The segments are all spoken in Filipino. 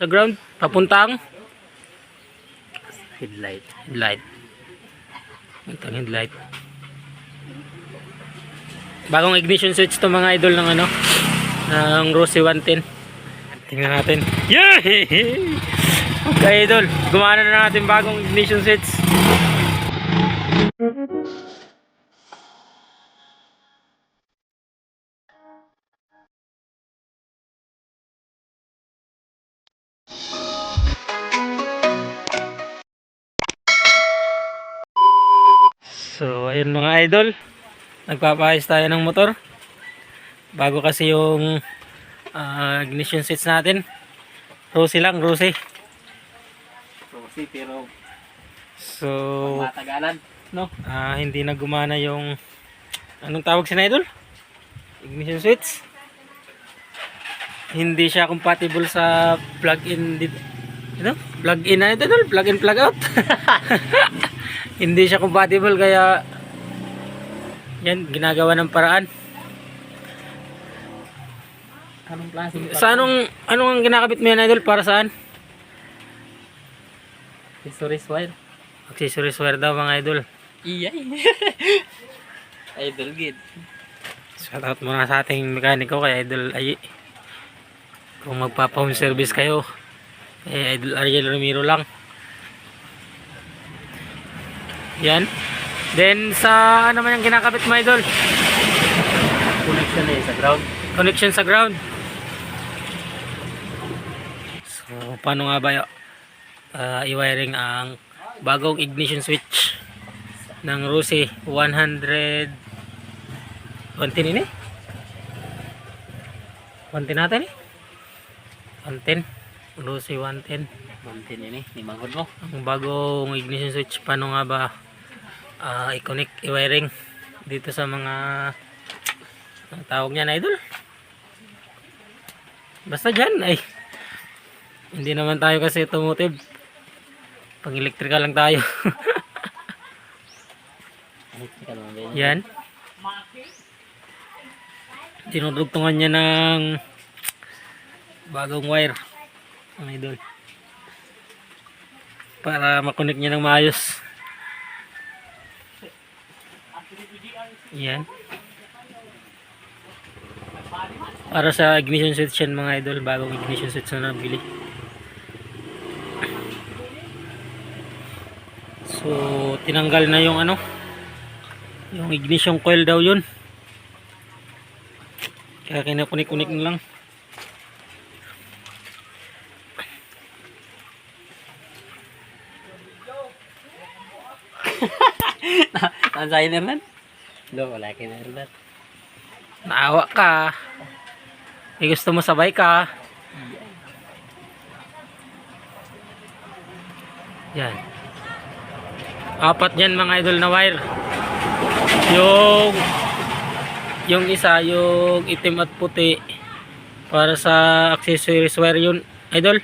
Sa ground, papuntang Headlight. headlight. Papuntang headlight. Bagong ignition switch to mga idol ng ano, ng Rossi 110. Tingnan natin. Yay! Okay idol, gumana na natin bagong ignition switch. So ayun mga idol, nagpapayos tayo ng motor. Bago kasi yung ignition switch natin. Rossi lang, Rossi. Rossi pero So matagalan. No? hindi na gumana yung anong tawag sa idol? Ignition switch. Hindi siya compatible sa plug-in dito. Ito? Plug-in na ito, idol. Plug-in, plug-out. Hindi siya compatible kaya yan, ginagawa ng paraan. Anong klaseng Sa anong ginakabit mo yan, idol? Para saan? accessories wire? Accessories wire daw mga idol. Iyay. Idol gid. Shout out muna sa ating mekaniko kay Idol Ay. Kung magpapa-home service kayo, Idol Ariel Ramiro lang. Yan. Then sa ano man yung kinakabit mo, idol? Connection na sa ground. Connection sa ground. So paano nga ba i-wiring ang bagong ignition switch ng Rossi 100 110 ini? 110 natin eh? 110 Rossi 110 Mountain ini, ni manghod mo. ang bagong ignition switch. Paano nga ba i-connect, i-wiring dito sa mga ang tawag niya na idol? Basta dyan ay hindi naman tayo kasi automotive, pang electrical lang tayo. Yan, dinudugtungan niya ng bagong wire ang idol para makonek niya ng maayos. Yan, para sa ignition switch yan mga idol, bagong ignition switch na nabili. So tinanggal na yung ano, yung ignition coil daw yun, kaya kinakunik-kunik na lang. Designer nan? Lo, wala kay na. Naawa ka, gusto mo sabay ka. Yan, apat yan mga idol na wire. Yung isa, yung itim at puti, para sa accessories wire yun idol.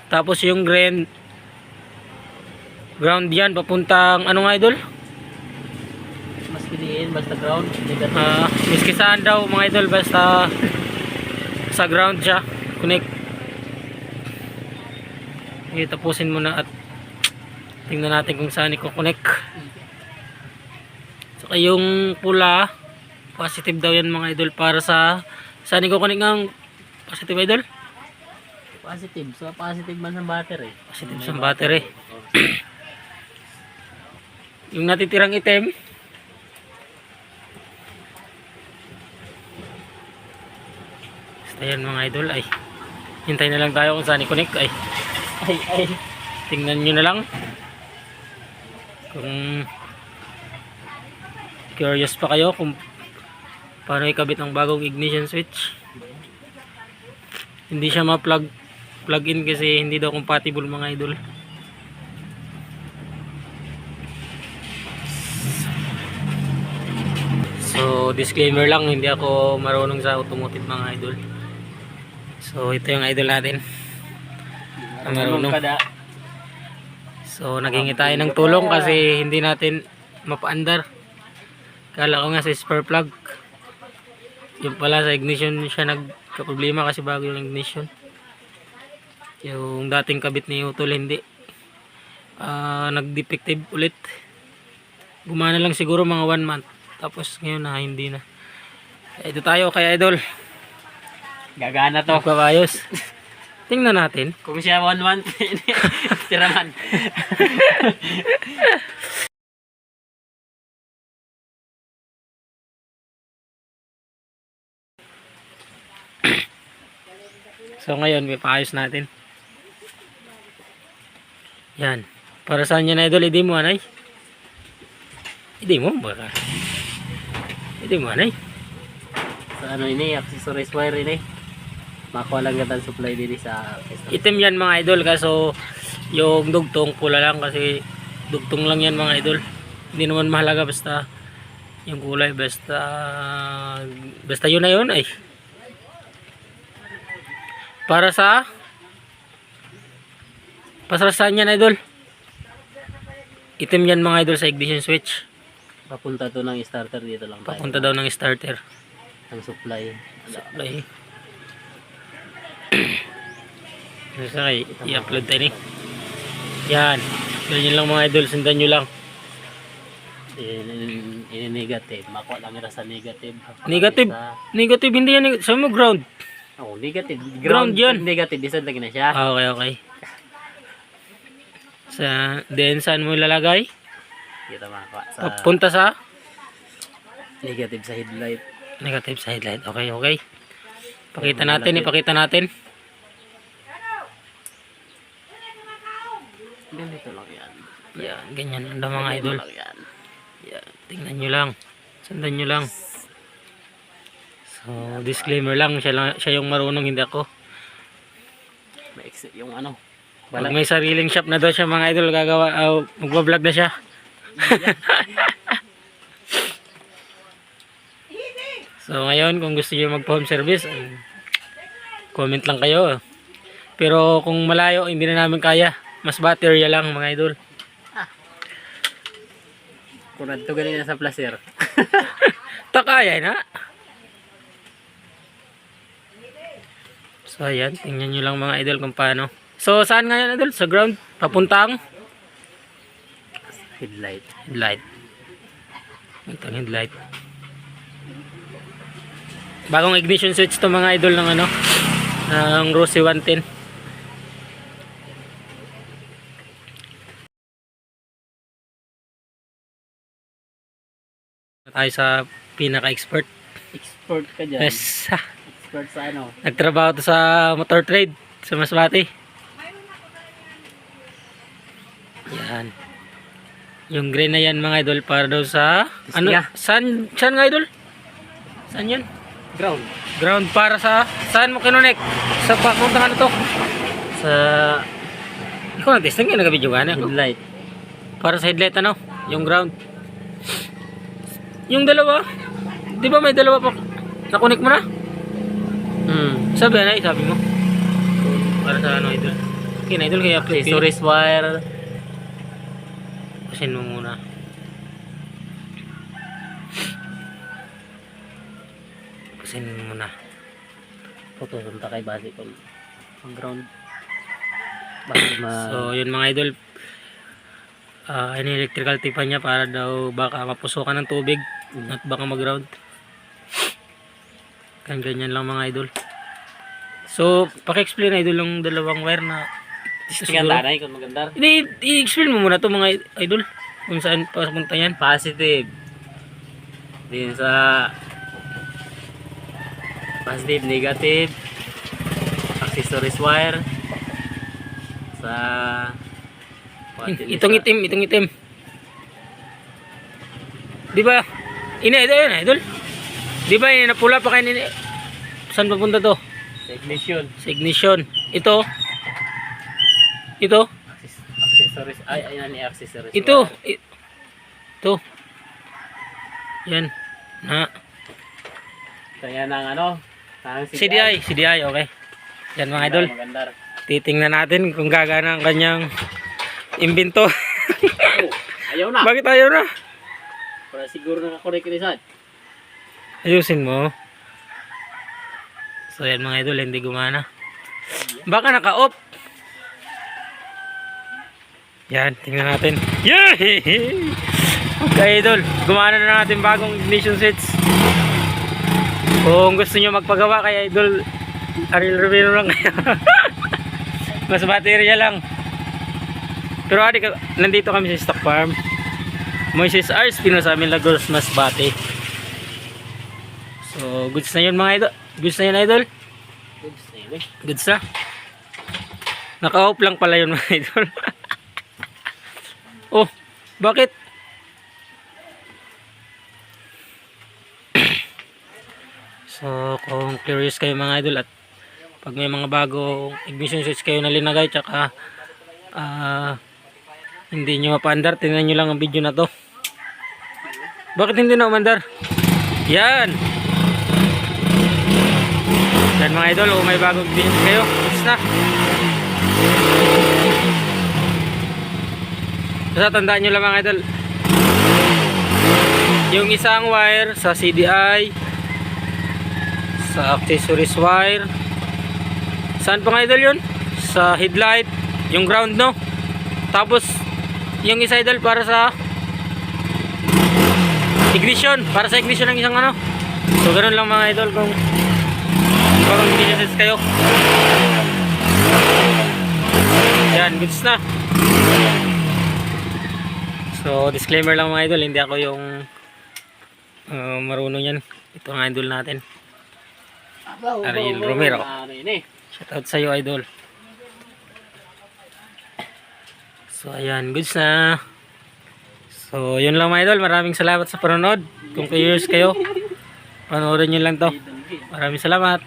Tapos yung ground yan papuntang ano nga idol? Mas piliin basta ground. Miski saan daw mga idol, basta sa ground siya connect. Tapusin mo na at tingnan natin kung saan i-connect. Saka yung pula positive daw yan mga idol, para sa saan i-connect ng positive idol? Positive. So positive man sa battery. Positive sa battery. Yung natitirang item, basta yan mga idol. Ay, hintay na lang tayo kung saan i-connect. Ay, tingnan nyo na lang kung curious pa kayo kung paano ikabit ang bagong ignition switch. Hindi siya ma-plug in kasi hindi daw compatible mga idol. So disclaimer lang, hindi ako marunong sa automotive mga idol. So ito yung idol natin na marunong. So naghingi tayo ng tulong kasi hindi natin mapaandar. Kala ko nga sa spare plug, yung pala sa ignition siya nagka-problema kasi bago yung ignition. Yung dating kabit ni Utol hindi nag-defective ulit. Gumana lang siguro mga 1 month. Tapos ngayon na hindi na. Ito tayo kay Idol. Gagana to. Magpabayos. Tingnan natin. Kung siya 1 month, tiraman. So ngayon, may paayos natin. Yan. Para saan yan, Idol? Hindi mo, anay? Hindi mo, baka. Hindi mo, anay? So ano ini, accessories wire ini. Makuha lang gatan supply din sa Itim yan, mga Idol. Kaso, yung dugtong pula lang kasi dugtong lang yan, mga Idol. Hindi naman mahalaga basta yung kulay. Basta yun na yun, ay. Para sa saan yan, Idol? Itim yan, mga Idol, sa ignition switch. Papunta to ng starter dito lang tayo. Papunta daw ng starter. Ang supply. Supply. Sakay, i-upload tayo ni. Yan. Ganyan lang, mga Idol. Sundan nyo lang. Ini negative. Makuha lang nila sa negative. Negative. Negative, hindi yan. Saan mo ground? Oh, negative. Ground yan. Negative. Isang lagi na siya. Okay, okay. Then, saan mo ilalagay? Kita makuha sa Papunta sa negative sa headlight. negative sa headlight. Okay, okay. Pakita natin, ipakita natin. Ganito lang yan. Yan, ganyan ang mga Idol. Lang yan. Yan, tingnan nyo lang. Sundan nyo lang. So, disclaimer lang. Siya yung marunong, hindi ako. Maiksi yung ano. Pag may sariling shop na daw siya, mga Idol, magbablog na siya. So ngayon, kung gusto niyo mag-home service, comment lang kayo. Pero kung malayo, hindi na namin kaya. Mas battery lang, mga Idol. Kung nadto ganina sa placer. Takaya na. So ayan, tingnan nyo lang, mga Idol, kung paano. So saan ngayon, Idol? Sa ground? Papuntang Headlight. headlight. Ito ang headlight. Bagong ignition switch to, mga Idol, ng ano, ng Rossi 110. Tayo sa pinaka-expert. Expert ka dyan. Yes. Expert sa ano. Nagtrabaho to sa motor trade sa Masbate. Yan. Yung green na yan, mga Idol, para daw sa ano? Saan nga, Idol? Saan yan? Ground. Ground para sa saan mo kinonek? Sa papunta ano to? Sa Ikaw nag-testing ka, nag-video ka na. headlight. Para sa headlight, ano? Yung ground. Yung dalawa. Di ba may dalawa pa? Nakunik mo na? Sabi na, sabi mo. Para sa ano, Idol? Okay na, Idol, kaya upload. Accessories wire. Pasin mo muna. Pasin mo muna. Pupunta kay base ko. Ang ground. Bakit So, yun, mga Idol. Electrical tipan niya para daw baka mapusukan ng tubig at baka mag-ground. Ganyan lang, mga Idol. So, paki-explain, Idol, yung dalawang wire na tingnan tanay kung maganda. Hindi, i-explain mo muna to, mga Idol, kung saan papunta yan. Positive. Din sa positive, negative. Accessories wire. Sa Itong itim. Di ba? Idol, Idol. Di ba na pula pa kayo ni? Saan papunta to? ignition. Sa ignition. Ito. Accessories. Ay, ni accessories. Ito. Ito. Yan. Na. Kaya ng ano? CDI, okay. Yan, mga Idol. Maganda. Titingnan natin kung gagana ang kanyang imbento. Ayaw na. Bakit ayaw na? Para siguro nakakorek ni Sad. Ayusin mo. So yan, mga Idol, hindi gumana. Baka naka-off. Yan, tingnan natin. Yay! Okay, idol. Gumana na natin bagong ignition switch. Kung gusto nyo magpagawa kay idol, Ariel Romero lang kayo. Mas baterya lang. Pero nandito kami sa stock farm. Moises R. Espinosa sa amin Lagos, Masbate. So, goods na yun mga idol. Goods na yun idol. Goods na. Naka-off lang pala yun mga idol. Oh, bakit? So, kung curious kayo mga idol at pag may mga bagong ignition switch kayo na linagay tsaka hindi nyo mapaandar, tingnan nyo lang ang video na to. Bakit hindi na umandar? Yan! Yan mga idol, kung may bagong ignition kayo, it's na. Basta tandaan nyo lang mga idol, yung isang wire sa CDI, sa accessories wire, saan pa nga idol yun? Sa headlight, yung ground no? Tapos yung isa idol para sa ignition, para sa ignition ng isang ano. So ganun lang mga idol kung bagong ignition kayo. Yan, goods na. So disclaimer lang mga idol, hindi ako yung marunong yan. Ito ang idol natin, Ariel Romero. Shoutout sa'yo idol. So ayan, goods na. So yun lang mga idol, maraming salamat sa panonood. Kung curious kayo, panoorin nyo lang to. Maraming salamat.